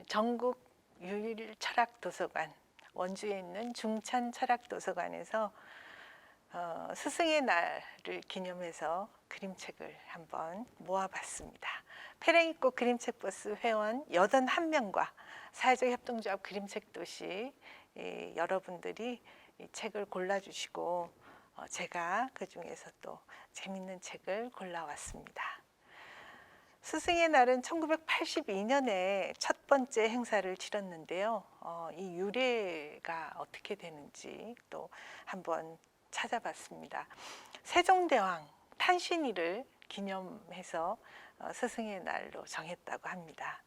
전국 유일 철학 도서관, 원주에 있는 중천 철학 도서관에서 스승의 날을 기념해서 그림책을 한번 모아봤습니다. 페랭이꽃 그림책버스 회원 81명과 사회적 협동조합 그림책도시 여러분들이 이 책을 골라주시고 제가 그 중에서 또 재밌는 책을 골라왔습니다. 스승의 날은 1982년에 첫 번째 행사를 치렀는데요. 이 유래가 어떻게 되는지 또 한번 찾아봤습니다. 세종대왕 탄신일을 기념해서 스승의 날로 정했다고 합니다.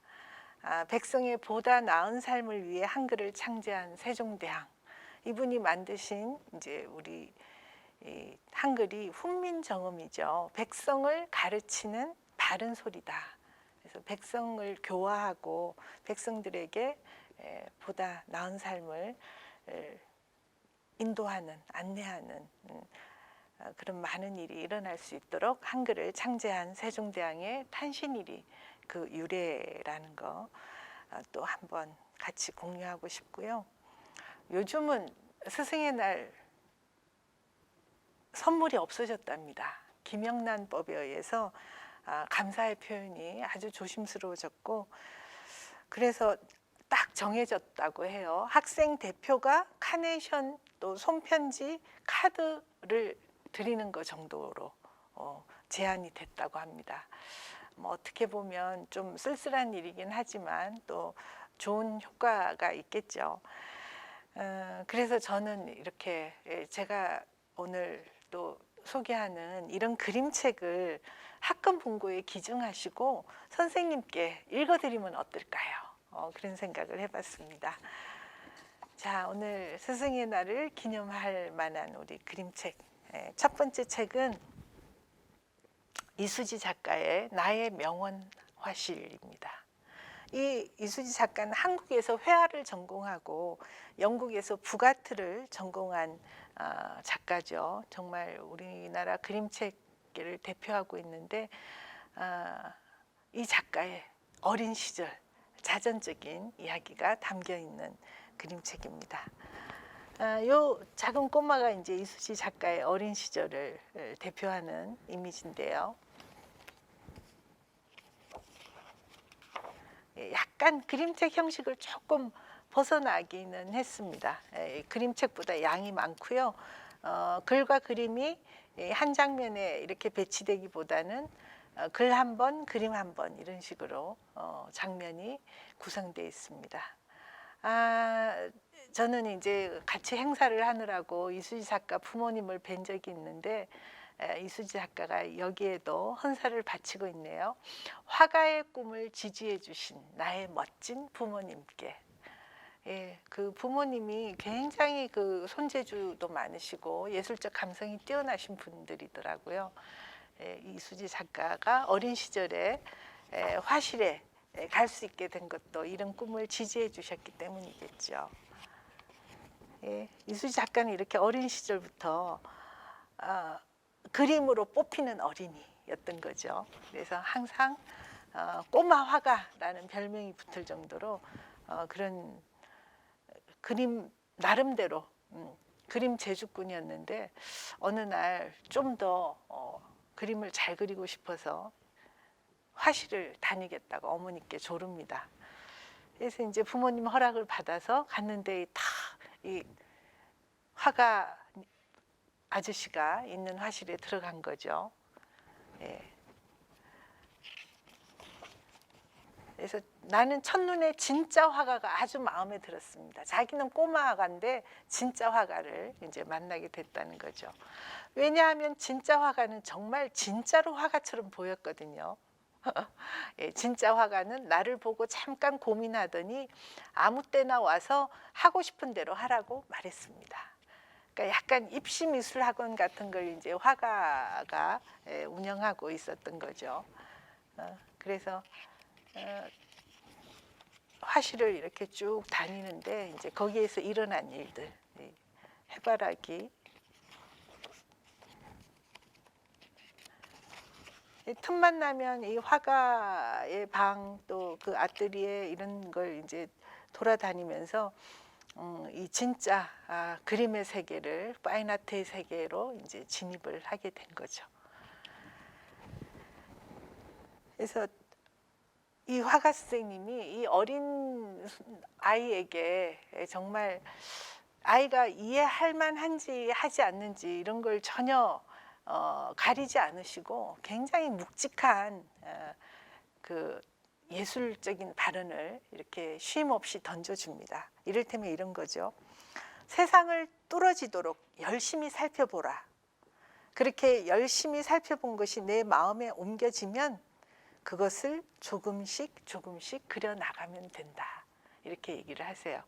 백성의 보다 나은 삶을 위해 한글을 창제한 세종대왕, 이분이 만드신 이제 우리 한글이 훈민정음이죠. 백성을 가르치는 바른 소리다. 그래서 백성을 교화하고 백성들에게 보다 나은 삶을 인도하는, 안내하는 그런 많은 일이 일어날 수 있도록 한글을 창제한 세종대왕의 탄신일이 그 유래라는 거 또 한번 같이 공유하고 싶고요. 요즘은 스승의 날 선물이 없어졌답니다. 김영란법에 의해서 감사의 표현이 아주 조심스러워졌고, 그래서 딱 정해졌다고 해요. 학생 대표가 카네이션 또 손편지 카드를 드리는 것 정도로 제한이 됐다고 합니다. 뭐 어떻게 보면 좀 쓸쓸한 일이긴 하지만 또 좋은 효과가 있겠죠. 그래서 저는 이렇게 제가 오늘 또 소개하는 이런 그림책을 학급 본고에 기증하시고 선생님께 읽어드리면 어떨까요? 그런 생각을 해봤습니다. 자, 오늘 스승의 날을 기념할 만한 우리 그림책, 첫 번째 책은 이수지 작가의 나의 명원 화실입니다. 이 이수지 작가는 한국에서 회화를 전공하고 영국에서 북아트를 전공한 작가죠. 정말 우리나라 그림책계를 대표하고 있는데 이 작가의 어린 시절 자전적인 이야기가 담겨 있는 그림책입니다. 요 작은 꼬마가 이제 이수지 작가의 어린 시절을 대표하는 이미지인데요. 약간 그림책 형식을 조금 벗어나기는 했습니다. 그림책보다 양이 많고요. 글과 그림이 한 장면에 이렇게 배치되기보다는 글 한 번, 그림 한 번 이런 식으로 장면이 구성되어 있습니다. 저는 이제 같이 행사를 하느라고 이수지 작가 부모님을 뵌 적이 있는데 이수지 작가가 여기에도 헌사를 바치고 있네요. 화가의 꿈을 지지해 주신 나의 멋진 부모님께. 그 부모님이 굉장히 그 손재주도 많으시고 예술적 감성이 뛰어나신 분들이더라고요. 이수지 작가가 어린 시절에 화실에 갈 수 있게 된 것도 이런 꿈을 지지해 주셨기 때문이겠죠. 이수지 작가는 이렇게 어린 시절부터 그림으로 뽑히는 어린이였던 거죠. 그래서 항상 꼬마 화가라는 별명이 붙을 정도로 그런 그림 나름대로 그림 재주꾼이었는데 어느 날 좀 더 그림을 잘 그리고 싶어서 화실을 다니겠다고 어머니께 조릅니다. 그래서 이제 부모님 허락을 받아서 갔는데 다 이 화가 아저씨가 있는 화실에 들어간 거죠. 그래서 나는 첫눈에 진짜 화가가 아주 마음에 들었습니다. 자기는 꼬마 화가인데 진짜 화가를 이제 만나게 됐다는 거죠. 왜냐하면 진짜 화가는 정말 진짜로 화가처럼 보였거든요. 진짜 화가는 나를 보고 잠깐 고민하더니 아무 때나 와서 하고 싶은 대로 하라고 말했습니다. 그러니까 약간 입시미술학원 같은 걸 이제 화가가 운영하고 있었던 거죠. 그래서 화실을 이렇게 쭉 다니는데 이제 거기에서 일어난 일들, 해바라기, 이 틈만 나면 이 화가의 방 또 그 아뜰리에 이런 걸 이제 돌아다니면서 이 진짜 그림의 세계를 파인아트의 세계로 이제 진입을 하게 된 거죠. 그래서 이 화가 선생님이 이 어린 아이에게 정말 아이가 이해할 만한지 하지 않는지 이런 걸 전혀 가리지 않으시고 굉장히 묵직한 그 예술적인 발언을 이렇게 쉼 없이 던져줍니다. 이를테면 이런 거죠. 세상을 뚫어지도록 열심히 살펴보라. 그렇게 열심히 살펴본 것이 내 마음에 옮겨지면 그것을 조금씩 조금씩 그려나가면 된다. 이렇게 얘기를 하세요.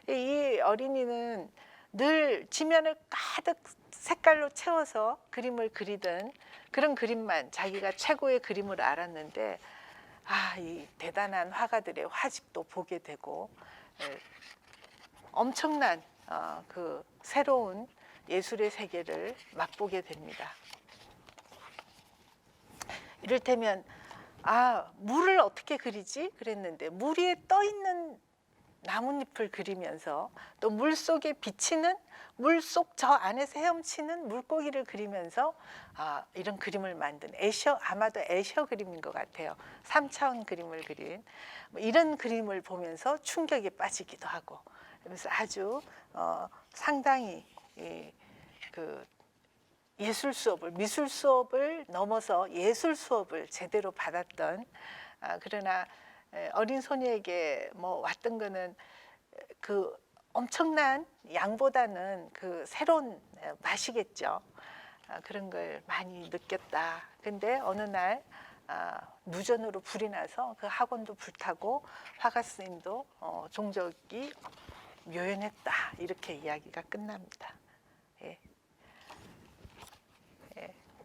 이 어린이는 늘 지면을 가득 색깔로 채워서 그림을 그리던 그런 그림만 자기가 최고의 그림을 알았는데 이 대단한 화가들의 화집도 보게 되고 엄청난 그 새로운 예술의 세계를 맛보게 됩니다. 이를테면 물을 어떻게 그리지? 그랬는데 물 위에 떠 있는 나뭇잎을 그리면서 또 물 속에 비치는 물속 저 안에서 헤엄치는 물고기를 그리면서 이런 그림을 만든 아마도 애셔 그림인 것 같아요. 3차원 그림을 그린 이런 그림을 보면서 충격에 빠지기도 하고 그래서 아주 상당히 그 예술 수업을 미술 수업을 넘어서 예술 수업을 제대로 받았던 그러나 어린 소녀에게 뭐 왔던 거는 그 엄청난 양보다는 그 새로운 맛이겠죠. 그런 걸 많이 느꼈다. 근데 어느 날 무전으로 불이 나서 그 학원도 불타고 화가 스님도 종적이 묘연했다. 이렇게 이야기가 끝납니다. 예.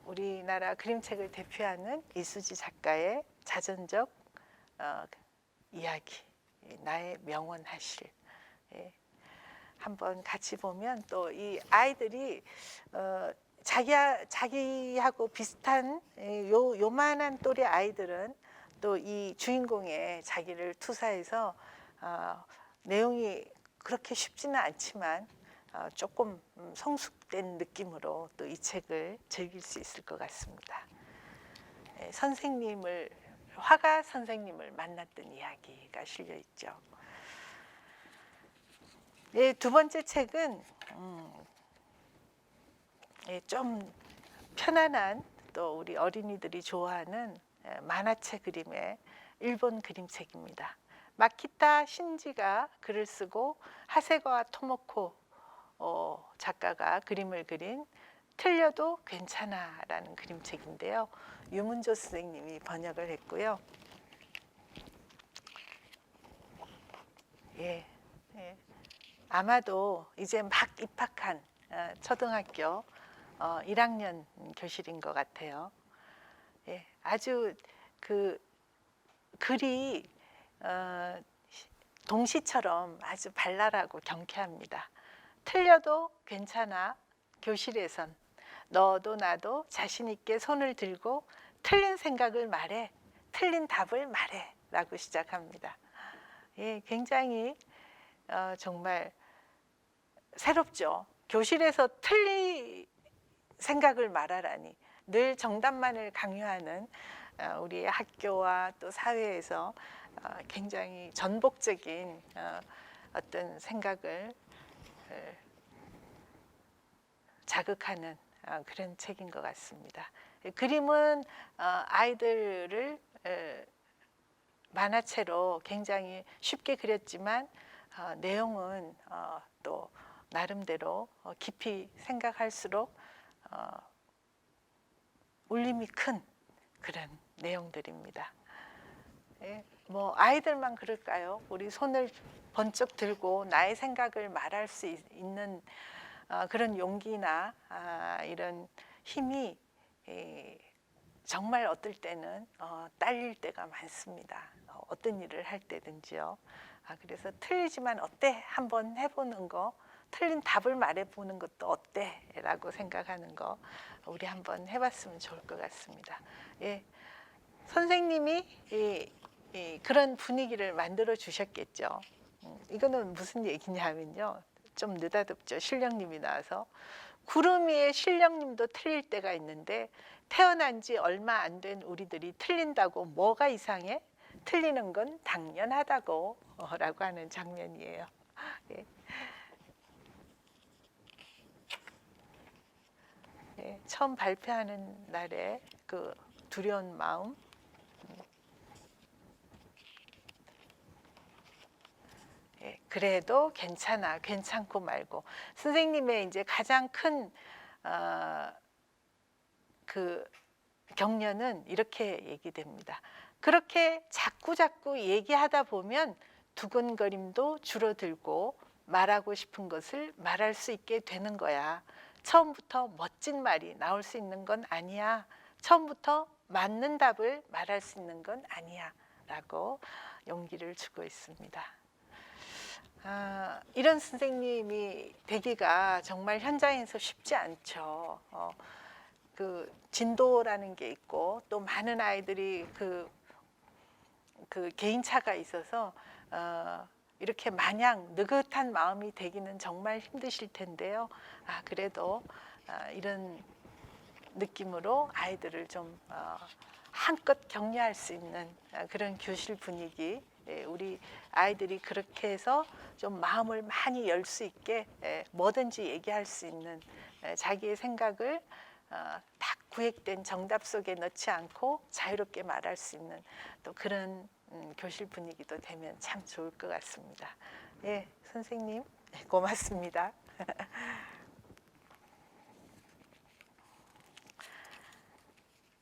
우리나라 그림책을 대표하는 이수지 작가의 자전적 이야기, 나의 명언하실. 한번 같이 보면 또 이 아이들이 자기하고 비슷한 요만한 또래 아이들은 또 이 주인공의 자기를 투사해서 내용이 그렇게 쉽지는 않지만 조금 성숙된 느낌으로 또 이 책을 즐길 수 있을 것 같습니다. 화가 선생님을 만났던 이야기가 실려 있죠. 두 번째 책은 좀 편안한 또 우리 어린이들이 좋아하는 만화책 그림의 일본 그림책입니다. 마키타 신지가 글을 쓰고 하세가와 토모코 작가가 그림을 그린 틀려도 괜찮아 라는 그림책인데요. 유문조 선생님이 번역을 했고요. 아마도 이제 막 입학한 초등학교 1학년 교실인 것 같아요. 아주 그 글이 동시처럼 아주 발랄하고 경쾌합니다. 틀려도 괜찮아. 교실에선 너도 나도 자신 있게 손을 들고 틀린 생각을 말해, 틀린 답을 말해 라고 시작합니다. 굉장히 정말 새롭죠. 교실에서 틀린 생각을 말하라니. 늘 정답만을 강요하는 우리의 학교와 또 사회에서 굉장히 전복적인 어떤 생각을 자극하는 그런 책인 것 같습니다. 그림은 아이들을 만화체로 굉장히 쉽게 그렸지만 내용은 또 나름대로 깊이 생각할수록 울림이 큰 그런 내용들입니다. 뭐 아이들만 그럴까요? 우리 손을 번쩍 들고 나의 생각을 말할 수 있는 그런 용기나 이런 힘이 정말 어떨 때는 딸릴 때가 많습니다. 어떤 일을 할 때든지요. 그래서 틀리지만 어때? 한번 해보는 거, 틀린 답을 말해보는 것도 어때? 라고 생각하는 거 우리 한번 해봤으면 좋을 것 같습니다. 선생님이 그런 분위기를 만들어 주셨겠죠. 이거는 무슨 얘기냐면요. 좀 느닷없죠. 신령님이 나와서 구름 위에 신령님도 틀릴 때가 있는데 태어난 지 얼마 안 된 우리들이 틀린다고 뭐가 이상해? 틀리는 건 당연하다고 라고 하는 장면이에요. 예. 예, 처음 발표하는 날에 그 두려운 마음, 예, 그래도 괜찮아, 괜찮고 말고 선생님의 이제 가장 큰 그 격려는 이렇게 얘기됩니다. 그렇게 자꾸 얘기하다 보면 두근거림도 줄어들고 말하고 싶은 것을 말할 수 있게 되는 거야. 처음부터 멋진 말이 나올 수 있는 건 아니야. 처음부터 맞는 답을 말할 수 있는 건 아니야. 라고 용기를 주고 있습니다. 이런 선생님이 되기가 정말 현장에서 쉽지 않죠. 그 진도라는 게 있고 또 많은 아이들이 그 개인차가 있어서 이렇게 마냥 느긋한 마음이 되기는 정말 힘드실 텐데요. 그래도 이런 느낌으로 아이들을 좀 한껏 격려할 수 있는 그런 교실 분위기, 우리 아이들이 그렇게 해서 좀 마음을 많이 열 수 있게 뭐든지 얘기할 수 있는 자기의 생각을 딱 구획된 정답 속에 넣지 않고 자유롭게 말할 수 있는 또 그런 교실 분위기도 되면 참 좋을 것 같습니다. 예, 선생님 고맙습니다.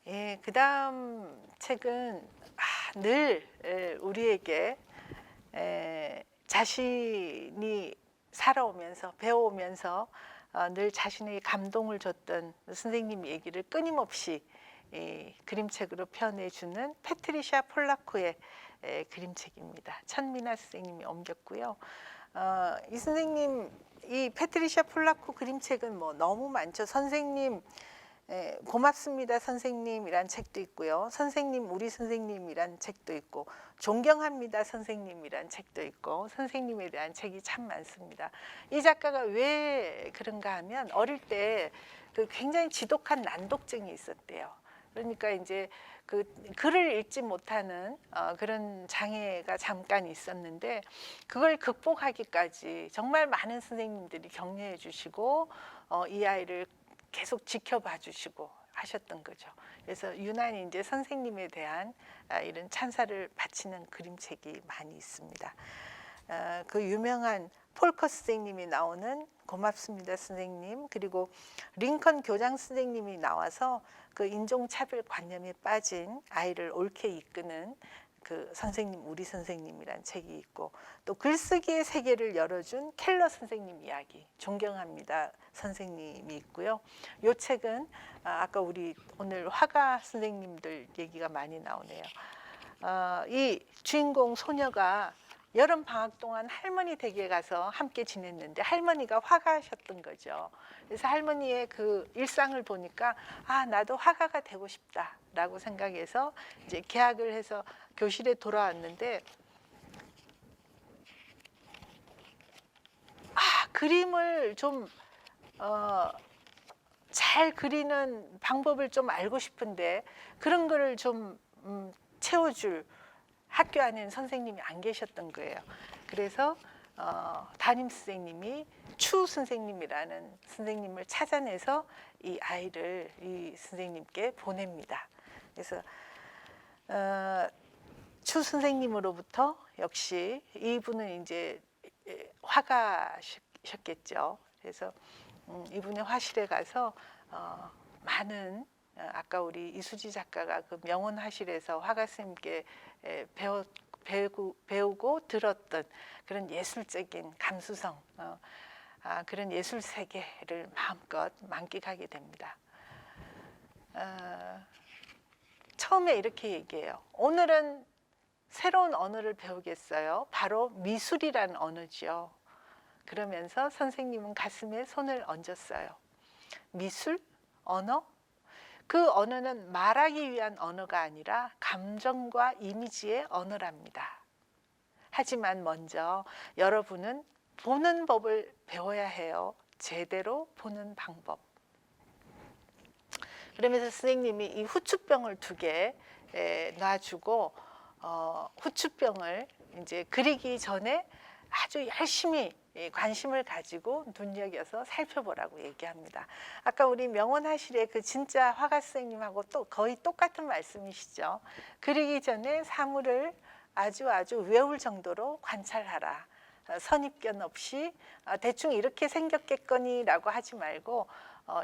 예, 그다음 책은 늘 우리에게 자신이 살아오면서 배워오면서 늘 자신에게 감동을 줬던 선생님 얘기를 끊임없이 그림책으로 표현해주는 패트리샤 폴라코의 그림책입니다. 천미나 선생님이 옮겼고요. 이 선생님, 이 패트리샤 폴라코 그림책은 뭐 너무 많죠. 선생님 고맙습니다 선생님이란 책도 있고요. 선생님 우리 선생님이란 책도 있고 존경합니다 선생님이란 책도 있고 선생님에 대한 책이 참 많습니다. 이 작가가 왜 그런가 하면 어릴 때 그 굉장히 지독한 난독증이 있었대요. 그러니까 이제 그 글을 읽지 못하는 그런 장애가 잠깐 있었는데 그걸 극복하기까지 정말 많은 선생님들이 격려해 주시고 이 아이를 계속 지켜봐 주시고 하셨던 거죠. 그래서 유난히 이제 선생님에 대한 이런 찬사를 바치는 그림책이 많이 있습니다. 그 유명한 폴커 선생님이 나오는 고맙습니다 선생님, 그리고 링컨 교장 선생님이 나와서 그 인종차별 관념에 빠진 아이를 옳게 이끄는 그 선생님 우리 선생님이란 책이 있고 또 글쓰기의 세계를 열어준 켈러 선생님 이야기 존경합니다 선생님이 있고요. 이 책은 아까 우리 오늘 화가 선생님들 얘기가 많이 나오네요. 이 주인공 소녀가 여름 방학 동안 할머니 댁에 가서 함께 지냈는데 할머니가 화가셨던 거죠. 그래서 할머니의 그 일상을 보니까 나도 화가가 되고 싶다라고 생각해서 이제 계약을 해서 교실에 돌아왔는데 그림을 좀 잘 그리는 방법을 좀 알고 싶은데 그런 거를 좀 채워줄 학교 안에는 선생님이 안 계셨던 거예요. 그래서 담임 선생님이 추 선생님이라는 선생님을 찾아내서 이 아이를 이 선생님께 보냅니다. 그래서 추 선생님으로부터 역시 이분은 이제 화가셨겠죠. 그래서 이분의 화실에 가서 많은 아까 우리 이수지 작가가 그 명원 화실에서 화가 스님께 배우고 들었던 그런 예술적인 감수성, 그런 예술 세계를 마음껏 만끽하게 됩니다. 처음에 이렇게 얘기해요. 오늘은 새로운 언어를 배우겠어요. 바로 미술이란 언어죠. 그러면서 선생님은 가슴에 손을 얹었어요. 미술? 언어? 그 언어는 말하기 위한 언어가 아니라 감정과 이미지의 언어랍니다. 하지만 먼저 여러분은 보는 법을 배워야 해요. 제대로 보는 방법. 그러면서 선생님이 이 후추병을 2개 놔주고 후추병을 이제 그리기 전에 아주 열심히 관심을 가지고 눈여겨서 살펴보라고 얘기합니다. 아까 우리 명원하실의 그 진짜 화가 선생님하고 또 거의 똑같은 말씀이시죠. 그리기 전에 사물을 아주 외울 정도로 관찰하라. 선입견 없이 대충 이렇게 생겼겠거니라고 하지 말고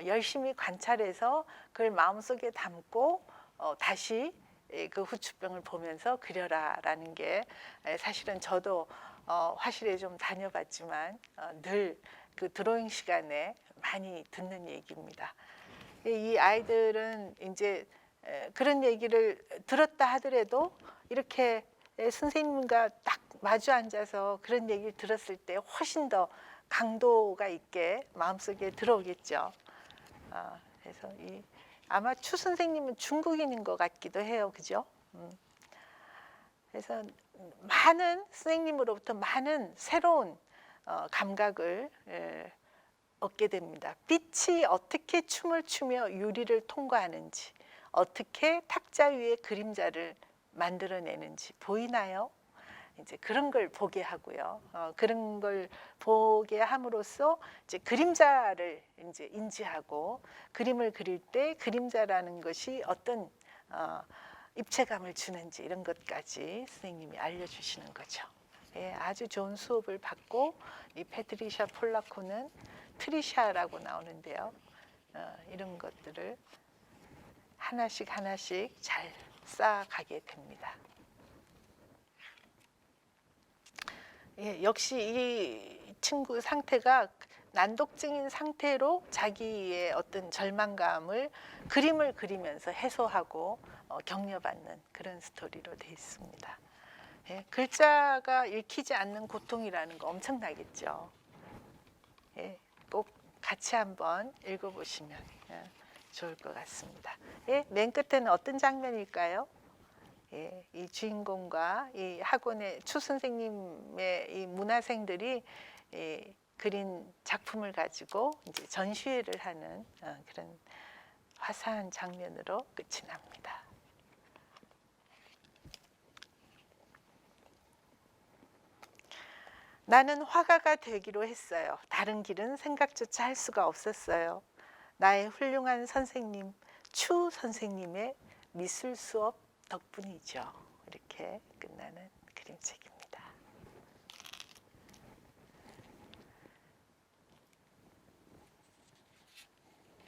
열심히 관찰해서 그걸 마음속에 담고 다시 그 후추병을 보면서 그려라라는 게 사실은 저도 화실에 좀 다녀봤지만 늘 그 드로잉 시간에 많이 듣는 얘기입니다. 이 아이들은 이제 그런 얘기를 들었다 하더라도 이렇게 선생님과 딱 마주 앉아서 그런 얘기를 들었을 때 훨씬 더 강도가 있게 마음속에 들어오겠죠. 그래서 아마 추 선생님은 중국인인 것 같기도 해요, 그죠? 그래서 많은 선생님으로부터 많은 새로운 감각을 얻게 됩니다. 빛이 어떻게 춤을 추며 유리를 통과하는지, 어떻게 탁자 위에 그림자를 만들어내는지 보이나요? 이제 그런 걸 보게 하고요. 그런 걸 보게 함으로써 이제 그림자를 이제 인지하고 그림을 그릴 때 그림자라는 것이 어떤 입체감을 주는지 이런 것까지 선생님이 알려주시는 거죠. 예, 아주 좋은 수업을 받고 이 패트리샤 폴라코는 트리샤라고 나오는데요. 이런 것들을 하나씩 잘 쌓아가게 됩니다. 예, 역시 이 친구 상태가 난독증인 상태로 자기의 어떤 절망감을 그림을 그리면서 해소하고 격려받는 그런 스토리로 되어 있습니다. 예, 글자가 읽히지 않는 고통이라는 거 엄청나겠죠. 예, 꼭 같이 한번 읽어보시면 좋을 것 같습니다. 예, 맨 끝에는 어떤 장면일까요? 예, 이 주인공과 이 학원의 추 선생님의 이 문화생들이 그린 작품을 가지고 이제 전시회를 하는 그런 화사한 장면으로 끝이 납니다. 나는 화가가 되기로 했어요. 다른 길은 생각조차 할 수가 없었어요. 나의 훌륭한 선생님, 추 선생님의 미술 수업 덕분이죠. 이렇게 끝나는 그림책입니다.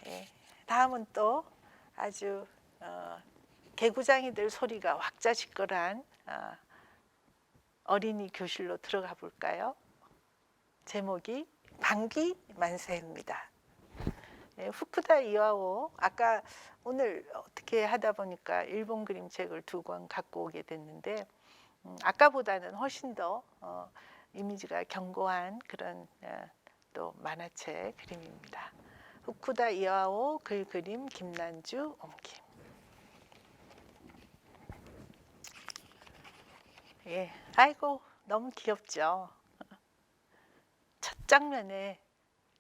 예, 다음은 또 아주 개구장이들 소리가 왁자지껄한 어린이 교실로 들어가 볼까요? 제목이 방귀 만세입니다. 네, 후쿠다 이와오, 아까 오늘 어떻게 하다 보니까 일본 그림책을 2권 갖고 오게 됐는데 아까보다는 훨씬 더 이미지가 견고한 그런 또 만화책 그림입니다. 후쿠다 이와오, 글 그림 김난주 옮김. 예, 아이고 너무 귀엽죠. 첫 장면에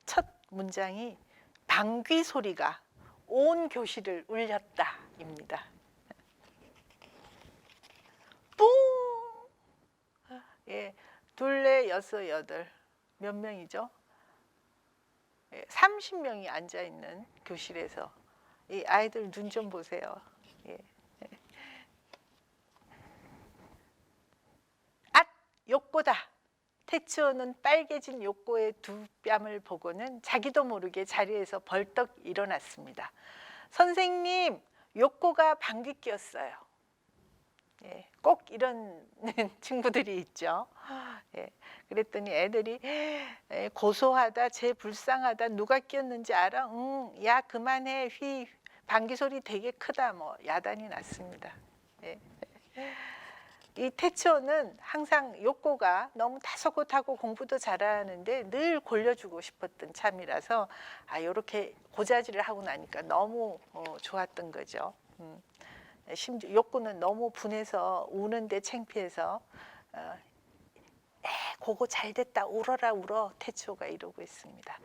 첫 문장이 방귀 소리가 온 교실을 울렸다입니다. 뿡! 예, 둘레 여섯 여덟 몇 명이죠? 예, 30명이 앉아 있는 교실에서 이 아이들 눈 좀 보세요. 예. 앗! 욕보다! 테츠오는 빨개진 욕고의 2뺨을 보고는 자기도 모르게 자리에서 벌떡 일어났습니다. 선생님, 욕고가 방귀 뀌었어요. 예, 꼭 이런 친구들이 있죠. 예, 그랬더니 애들이 고소하다, 쟤 불쌍하다, 누가 뀌었는지 알아? 야 그만해, 방귀 소리 되게 크다, 뭐 야단이 났습니다. 예. 이 태치오는 항상 욕고가 너무 다소곳하고 공부도 잘하는데 늘 골려주고 싶었던 참이라서 이렇게 고자질을 하고 나니까 너무 좋았던 거죠. 심지어 욕고는 너무 분해서 우는데 창피해서 그거 잘 됐다 울어라 울어 태치오가 이러고 있습니다.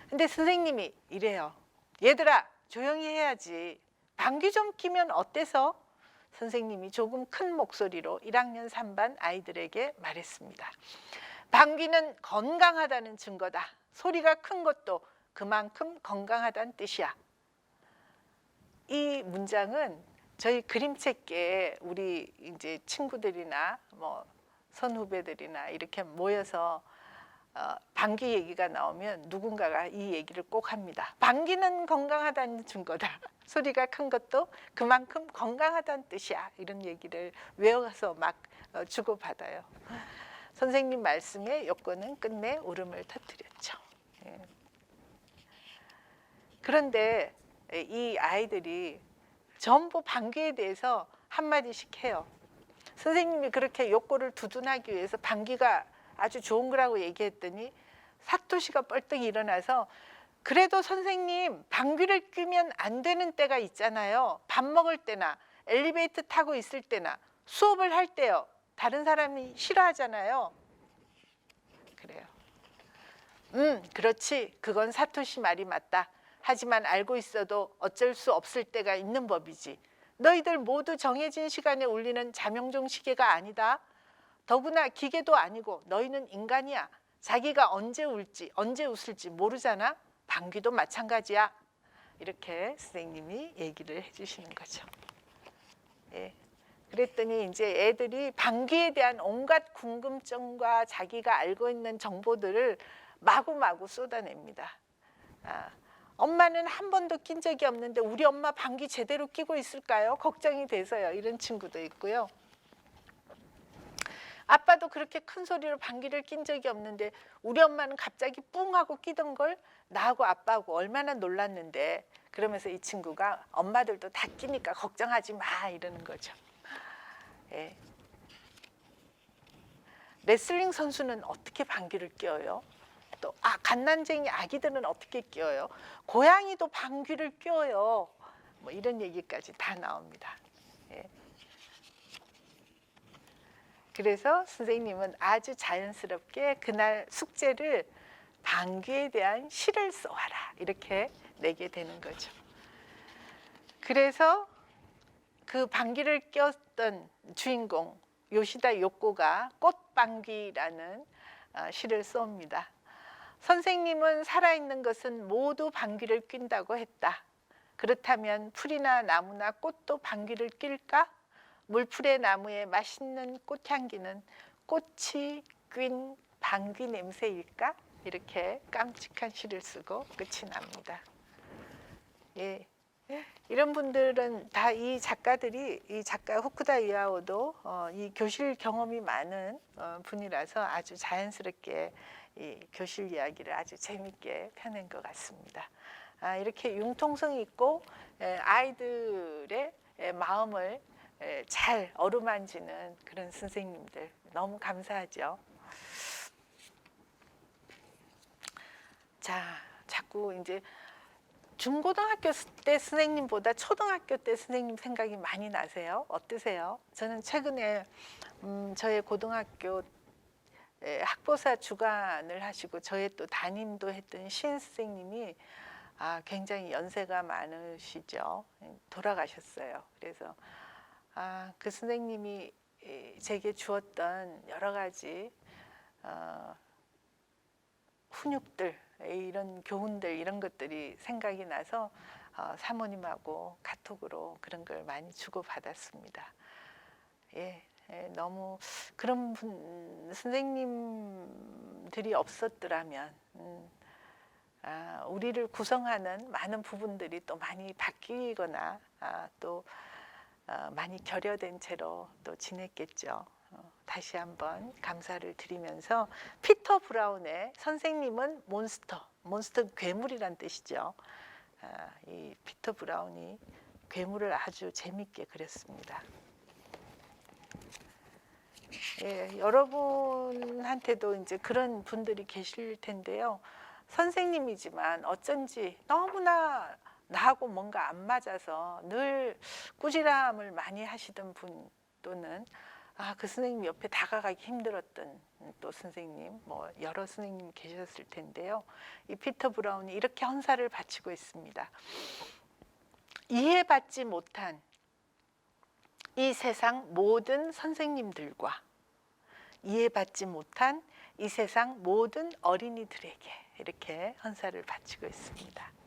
근데 선생님이 이래요. 얘들아 조용히 해야지. 방귀 좀 뀌면 어때서? 선생님이 조금 큰 목소리로 1학년 3반 아이들에게 말했습니다. 방귀는 건강하다는 증거다. 소리가 큰 것도 그만큼 건강하다는 뜻이야. 이 문장은 저희 그림책계 우리 이제 친구들이나 뭐 선후배들이나 이렇게 모여서 방귀 얘기가 나오면 누군가가 이 얘기를 꼭 합니다. 방귀는 건강하다는 증거다. 소리가 큰 것도 그만큼 건강하다는 뜻이야. 이런 얘기를 외워서 막 주고받아요. 선생님 말씀에 욕고는 끝내 울음을 터뜨렸죠. 그런데 이 아이들이 전부 방귀에 대해서 한마디씩 해요. 선생님이 그렇게 욕고를 두둔하기 위해서 방귀가 아주 좋은 거라고 얘기했더니 사토시가 벌떡 일어나서 그래도 선생님 방귀를 뀌면 안 되는 때가 있잖아요. 밥 먹을 때나 엘리베이터 타고 있을 때나 수업을 할 때요. 다른 사람이 싫어하잖아요. 그래요. 그렇지. 그건 사토시 말이 맞다. 하지만 알고 있어도 어쩔 수 없을 때가 있는 법이지. 너희들 모두 정해진 시간에 울리는 자명종 시계가 아니다. 더구나 기계도 아니고 너희는 인간이야. 자기가 언제 울지 언제 웃을지 모르잖아. 방귀도 마찬가지야. 이렇게 선생님이 얘기를 해주시는 거죠. 예. 그랬더니 이제 애들이 방귀에 대한 온갖 궁금증과 자기가 알고 있는 정보들을 마구마구 쏟아냅니다. 엄마는 한 번도 낀 적이 없는데 우리 엄마 방귀 제대로 끼고 있을까요? 걱정이 돼서요. 이런 친구도 있고요. 아빠도 그렇게 큰 소리로 방귀를 낀 적이 없는데 우리 엄마는 갑자기 뿡 하고 끼던 걸 나하고 아빠하고 얼마나 놀랐는데, 그러면서 이 친구가 엄마들도 다 끼니까 걱정하지 마 이러는 거죠. 예. 레슬링 선수는 어떻게 방귀를 뀌어요? 또 갓난쟁이 아기들은 어떻게 뀌어요? 고양이도 방귀를 뀌어요. 뭐 이런 얘기까지 다 나옵니다. 예. 그래서 선생님은 아주 자연스럽게 그날 숙제를 방귀에 대한 시를 써와라 이렇게 내게 되는 거죠. 그래서 그 방귀를 꼈던 주인공 요시다 요코가 꽃방귀라는 시를 쏩니다. 선생님은 살아있는 것은 모두 방귀를 낀다고 했다. 그렇다면 풀이나 나무나 꽃도 방귀를 낄까? 물풀의 나무의 맛있는 꽃향기는 꽃이 뀐 방귀 냄새일까? 이렇게 깜찍한 시를 쓰고 끝이 납니다. 예. 이런 분들은 다 이 작가들이, 이 작가 후쿠다 이와오도 이 교실 경험이 많은 분이라서 아주 자연스럽게 이 교실 이야기를 아주 재밌게 펴낸 것 같습니다. 이렇게 융통성 있고 아이들의 마음을 잘 어루만지는 그런 선생님들 너무 감사하죠. 자, 자꾸 이제 중고등학교 때 선생님보다 초등학교 때 선생님 생각이 많이 나세요? 어떠세요? 저는 최근에 저의 고등학교 학보사 주관을 하시고 저의 또 담임도 했던 신 선생님이 굉장히 연세가 많으시죠. 돌아가셨어요. 그래서 그 선생님이 제게 주었던 여러 가지 훈육들, 이런 교훈들, 이런 것들이 생각이 나서 사모님하고 카톡으로 그런 걸 많이 주고받았습니다. 예, 너무 그런 선생님들이 없었더라면 우리를 구성하는 많은 부분들이 또 많이 바뀌거나 또 많이 결여된 채로 또 지냈겠죠. 다시 한번 감사를 드리면서 피터 브라운의 선생님은 몬스터, 몬스터는 괴물이란 뜻이죠. 이 피터 브라운이 괴물을 아주 재밌게 그렸습니다. 예, 여러분한테도 이제 그런 분들이 계실 텐데요. 선생님이지만 어쩐지 너무나 나하고 뭔가 안 맞아서 늘 꾸지람을 많이 하시던 분, 또는 그 선생님 옆에 다가가기 힘들었던 또 선생님, 뭐 여러 선생님 계셨을 텐데요. 이 피터 브라운이 이렇게 헌사를 바치고 있습니다. 이해받지 못한 이 세상 모든 선생님들과 이해받지 못한 이 세상 모든 어린이들에게 이렇게 헌사를 바치고 있습니다.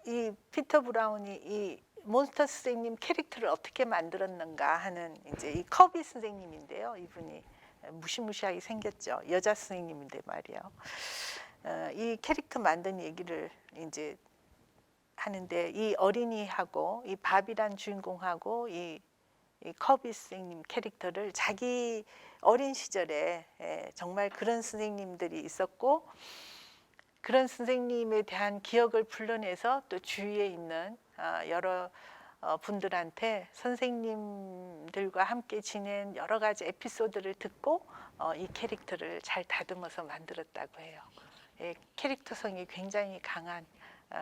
이 피터 브라운이 이 몬스터 선생님 캐릭터를 어떻게 만들었는가 하는 이제 이 커비 선생님인데요. 이분이 무시무시하게 생겼죠. 여자 선생님인데 말이요. 이 캐릭터 만든 얘기를 이제 하는데, 이 어린이하고 이 밥이란 주인공하고 이 커비 선생님 캐릭터를 자기 어린 시절에 정말 그런 선생님들이 있었고, 그런 선생님에 대한 기억을 불러내서 또 주위에 있는 여러 분들한테 선생님들과 함께 지낸 여러 가지 에피소드를 듣고 이 캐릭터를 잘 다듬어서 만들었다고 해요. 캐릭터성이 굉장히 강한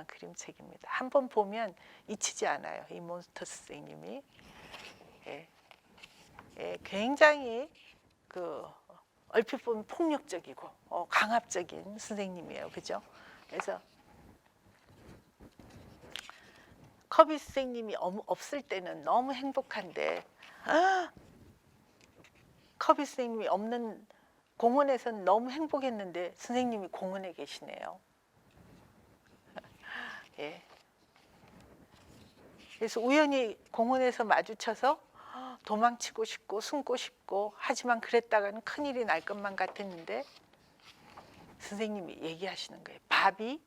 그림책입니다. 한번 보면 잊히지 않아요. 이 몬스터 선생님이 굉장히 얼핏 보면 폭력적이고 강압적인 선생님이에요. 그죠? 그래서 커비 선생님이 없을 때는 너무 행복한데, 커비 선생님이 없는 공원에서는 너무 행복했는데 선생님이 공원에 계시네요. 예. 그래서 우연히 공원에서 마주쳐서 도망치고 싶고 숨고 싶고, 하지만 그랬다가는 큰일이 날 것만 같았는데 선생님이 얘기하시는 거예요. 바비,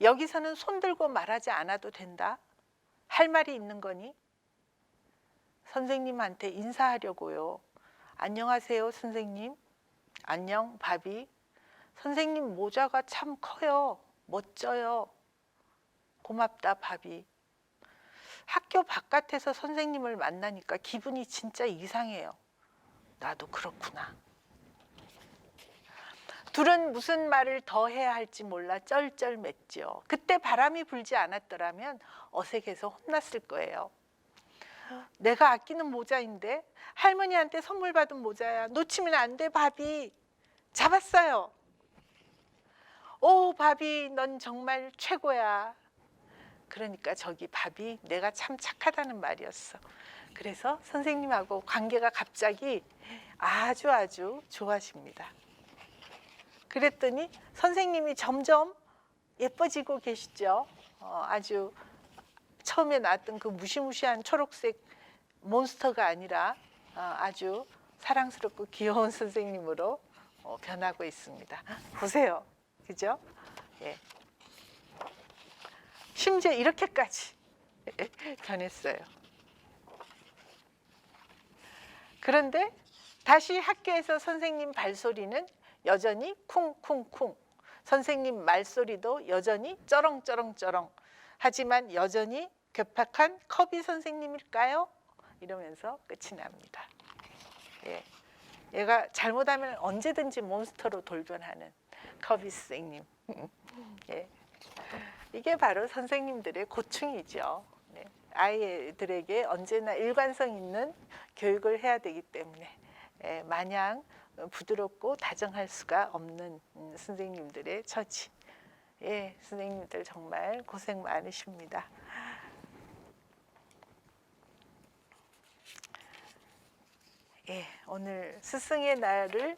여기서는 손들고 말하지 않아도 된다. 할 말이 있는 거니? 선생님한테 인사하려고요. 안녕하세요, 선생님. 안녕, 바비. 선생님 모자가 참 커요. 멋져요. 고맙다, 바비. 학교 바깥에서 선생님을 만나니까 기분이 진짜 이상해요. 나도 그렇구나. 둘은 무슨 말을 더 해야 할지 몰라 쩔쩔맸죠. 그때 바람이 불지 않았더라면 어색해서 혼났을 거예요. 내가 아끼는 모자인데, 할머니한테 선물 받은 모자야. 놓치면 안 돼, 바비. 잡았어요. 오, 바비, 넌 정말 최고야. 그러니까 저기 바비, 내가 참 착하다는 말이었어. 그래서 선생님하고 관계가 갑자기 아주 좋아집니다. 그랬더니 선생님이 점점 예뻐지고 계시죠. 아주 처음에 나왔던 그 무시무시한 초록색 몬스터가 아니라 아주 사랑스럽고 귀여운 선생님으로 변하고 있습니다. 보세요. 그죠? 예. 심지어 이렇게까지 변했어요. 그런데 다시 학교에서 선생님 발소리는 여전히 쿵쿵쿵, 선생님 말소리도 여전히 쩌렁쩌렁쩌렁, 하지만 여전히 괴팍한 커비 선생님일까요? 이러면서 끝이 납니다. 예. 얘가 잘못하면 언제든지 몬스터로 돌변하는 커비 선생님. 예. 이게 바로 선생님들의 고충이죠. 네. 아이들에게 언제나 일관성 있는 교육을 해야 되기 때문에 마냥 부드럽고 다정할 수가 없는 선생님들의 처지. 예, 선생님들 정말 고생 많으십니다. 예, 오늘 스승의 날을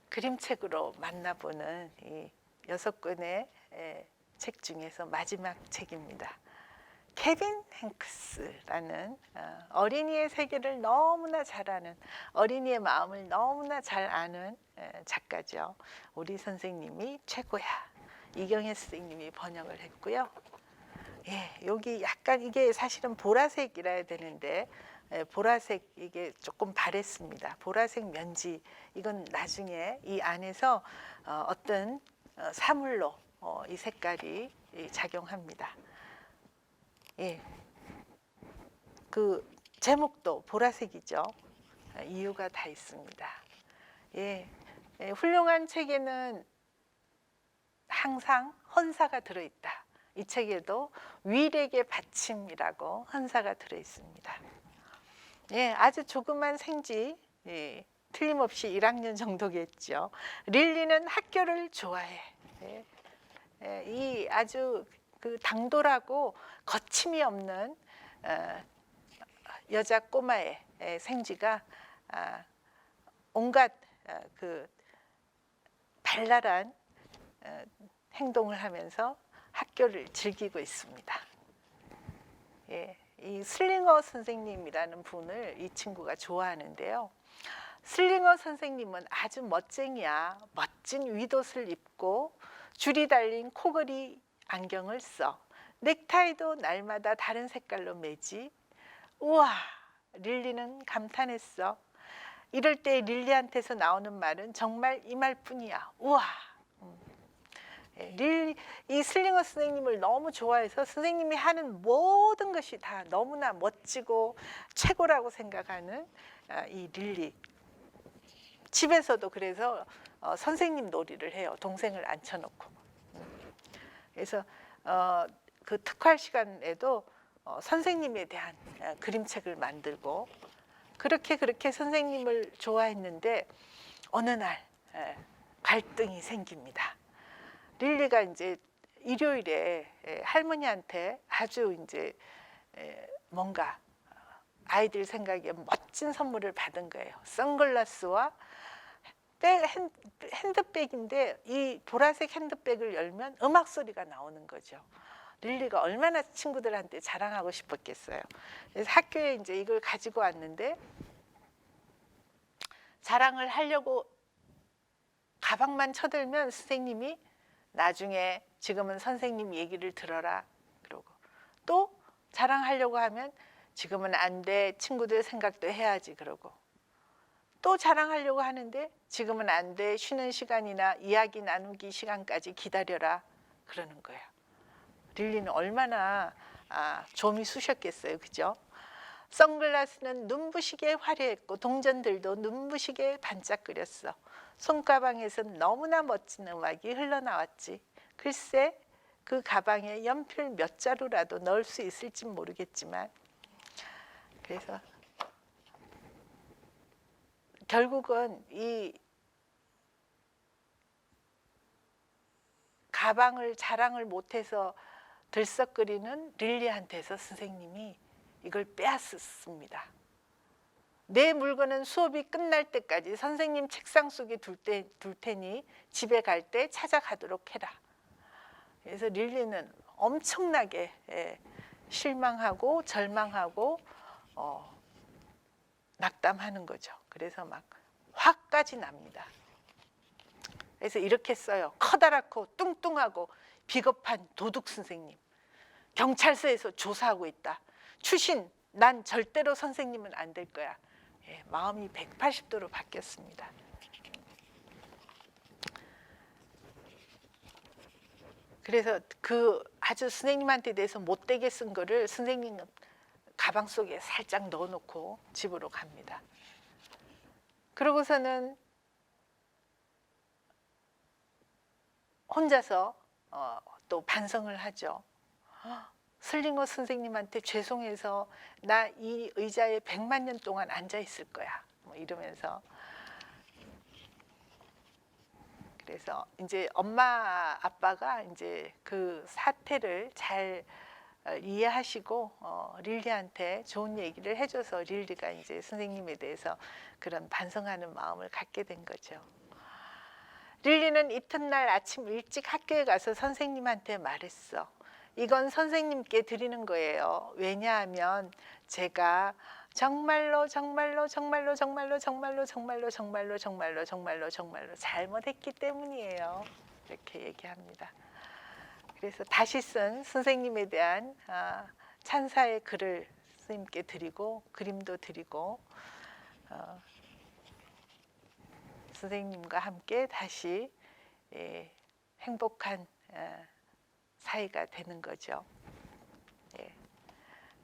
그림책으로 만나보는 이 6권의 책 중에서 마지막 책입니다. 케빈 행크스라는 어린이의 세계를 너무나 잘 아는, 어린이의 마음을 너무나 잘 아는 작가죠. 우리 선생님이 최고야. 이경혜 선생님이 번역을 했고요. 예, 여기 약간 이게 사실은 보라색이라 해야 되는데 보라색, 이게 조금 바랬습니다. 보라색 면지, 이건 나중에 이 안에서 어떤 사물로 이 색깔이 작용합니다. 예, 그 제목도 보라색이죠. 이유가 다 있습니다. 예, 훌륭한 책에는 항상 헌사가 들어있다. 이 책에도 위력의 받침이라고 헌사가 들어있습니다. 예, 아주 조그만 생쥐, 예, 틀림없이 1학년 정도겠죠. 릴리는 학교를 좋아해. 예, 예, 이 아주 그 당돌하고 거침이 없는 여자 꼬마의 생쥐가 온갖 그 발랄한 행동을 하면서 학교를 즐기고 있습니다. 예, 이 슬링어 선생님이라는 분을 이 친구가 좋아하는데요. 슬링어 선생님은 아주 멋쟁이야. 멋진 윗옷을 입고 줄이 달린 코걸이 안경을 써. 넥타이도 날마다 다른 색깔로 매지. 우와, 릴리는 감탄했어. 이럴 때 릴리한테서 나오는 말은 정말 이 말뿐이야. 우와. 이 슬링어 선생님을 너무 좋아해서 선생님이 하는 모든 것이 다 너무나 멋지고 최고라고 생각하는 이 릴리. 집에서도 그래서 선생님 놀이를 해요. 동생을 앉혀놓고. 그래서 그 특활 시간에도 선생님에 대한 그림책을 만들고 그렇게 선생님을 좋아했는데 어느 날 갈등이 생깁니다. 릴리가 이제 일요일에 할머니한테 아주 이제 뭔가 아이들 생각에 멋진 선물을 받은 거예요. 선글라스와 핸드백인데 이 보라색 핸드백을 열면 음악 소리가 나오는 거죠. 릴리가 얼마나 친구들한테 자랑하고 싶었겠어요. 그래서 학교에 이제 이걸 가지고 왔는데 자랑을 하려고 가방만 쳐들면 선생님이 나중에 지금은 선생님 얘기를 들어라 그러고 또 자랑하려고 하면 지금은 안 돼. 친구들 생각도 해야지 그러고 또 자랑하려고 하는데 지금은 안 돼. 쉬는 시간이나 이야기 나누기 시간까지 기다려라 그러는 거예요. 릴리는 얼마나 좀이 쑤셨겠어요. 그죠? 선글라스는 눈부시게 화려했고 동전들도 눈부시게 반짝거렸어. 손가방에선 너무나 멋진 음악이 흘러나왔지. 글쎄 그 가방에 연필 몇 자루라도 넣을 수 있을지 모르겠지만 그래서 결국은 이 가방을 자랑을 못해서 들썩거리는 릴리한테서 선생님이 이걸 빼앗았습니다. 내 물건은 수업이 끝날 때까지 선생님 책상 속에 둘 테니 집에 갈 때 찾아가도록 해라. 그래서 릴리는 엄청나게 실망하고 절망하고 낙담하는 거죠. 그래서 막 화까지 납니다. 그래서 이렇게 써요. 커다랗고 뚱뚱하고 비겁한 도둑 선생님. 경찰서에서 조사하고 있다. 추신, 난 절대로 선생님은 안 될 거야. 마음이 180도로 바뀌었습니다. 그래서 그 아주 선생님한테 대해서 못되게 쓴 거를 선생님 가방 속에 살짝 넣어놓고 집으로 갑니다. 그러고서는 혼자서 또 반성을 하죠. 슬링어 선생님한테 죄송해서 나 이 의자에 100만 년 동안 앉아 있을 거야. 뭐 이러면서 그래서 이제 엄마 아빠가 이제 그 사태를 잘 이해하시고 릴리한테 좋은 얘기를 해줘서 릴리가 이제 선생님에 대해서 그런 반성하는 마음을 갖게 된 거죠. 릴리는 이튿날 아침 일찍 학교에 가서 선생님한테 말했어. 이건 선생님께 드리는 거예요. 왜냐하면 제가 정말로 잘못했기 때문이에요. 이렇게 얘기합니다. 그래서 다시 쓴 선생님에 대한 찬사의 글을 선생님께 드리고 그림도 드리고 선생님과 함께 다시 행복한 사이가 되는 거죠. 예.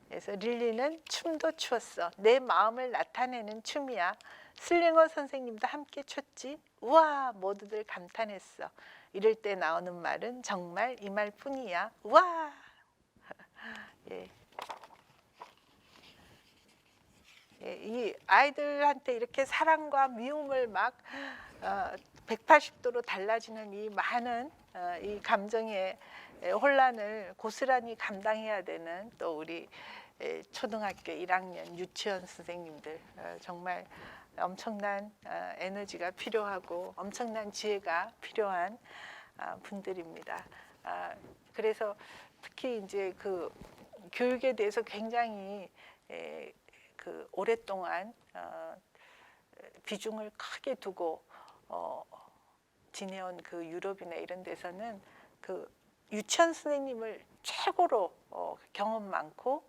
그래서 릴리는 춤도 추었어. 내 마음을 나타내는 춤이야. 슬링어 선생님도 함께 췄지. 우와, 모두들 감탄했어. 이럴 때 나오는 말은 정말 이 말뿐이야. 우와. 예. 예, 이 아이들한테 이렇게 사랑과 미움을 막 180도로 달라지는 이 많은 이 감정의 혼란을 고스란히 감당해야 되는 또 우리 초등학교 1학년 유치원 선생님들 정말 엄청난 에너지가 필요하고 엄청난 지혜가 필요한 분들입니다. 그래서 특히 이제 그 교육에 대해서 굉장히 그 오랫동안 비중을 크게 두고 지내온 그 유럽이나 이런 데서는 그 유치원 선생님을 최고로 경험 많고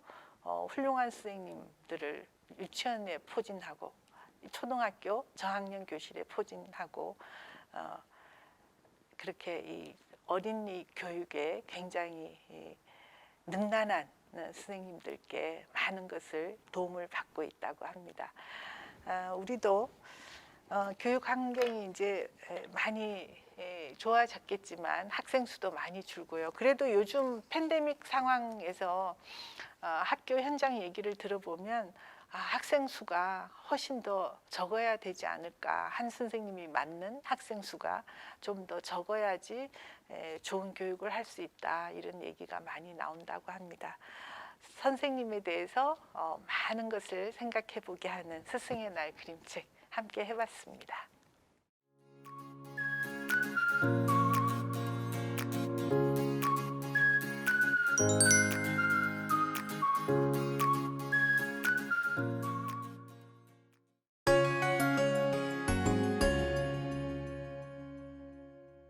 훌륭한 선생님들을 유치원에 포진하고 초등학교 저학년 교실에 포진하고 그렇게 이 어린이 교육에 굉장히 능란한 선생님들께 많은 것을 도움을 받고 있다고 합니다. 우리도 교육 환경이 이제 많이 좋아졌겠지만 학생 수도 많이 줄고요. 그래도 요즘 팬데믹 상황에서 학교 현장 얘기를 들어보면 학생 수가 훨씬 더 적어야 되지 않을까. 한 선생님이 맞는 학생 수가 좀 더 적어야지 좋은 교육을 할 수 있다. 이런 얘기가 많이 나온다고 합니다. 선생님에 대해서 많은 것을 생각해 보게 하는 스승의 날 그림책 함께 해봤습니다.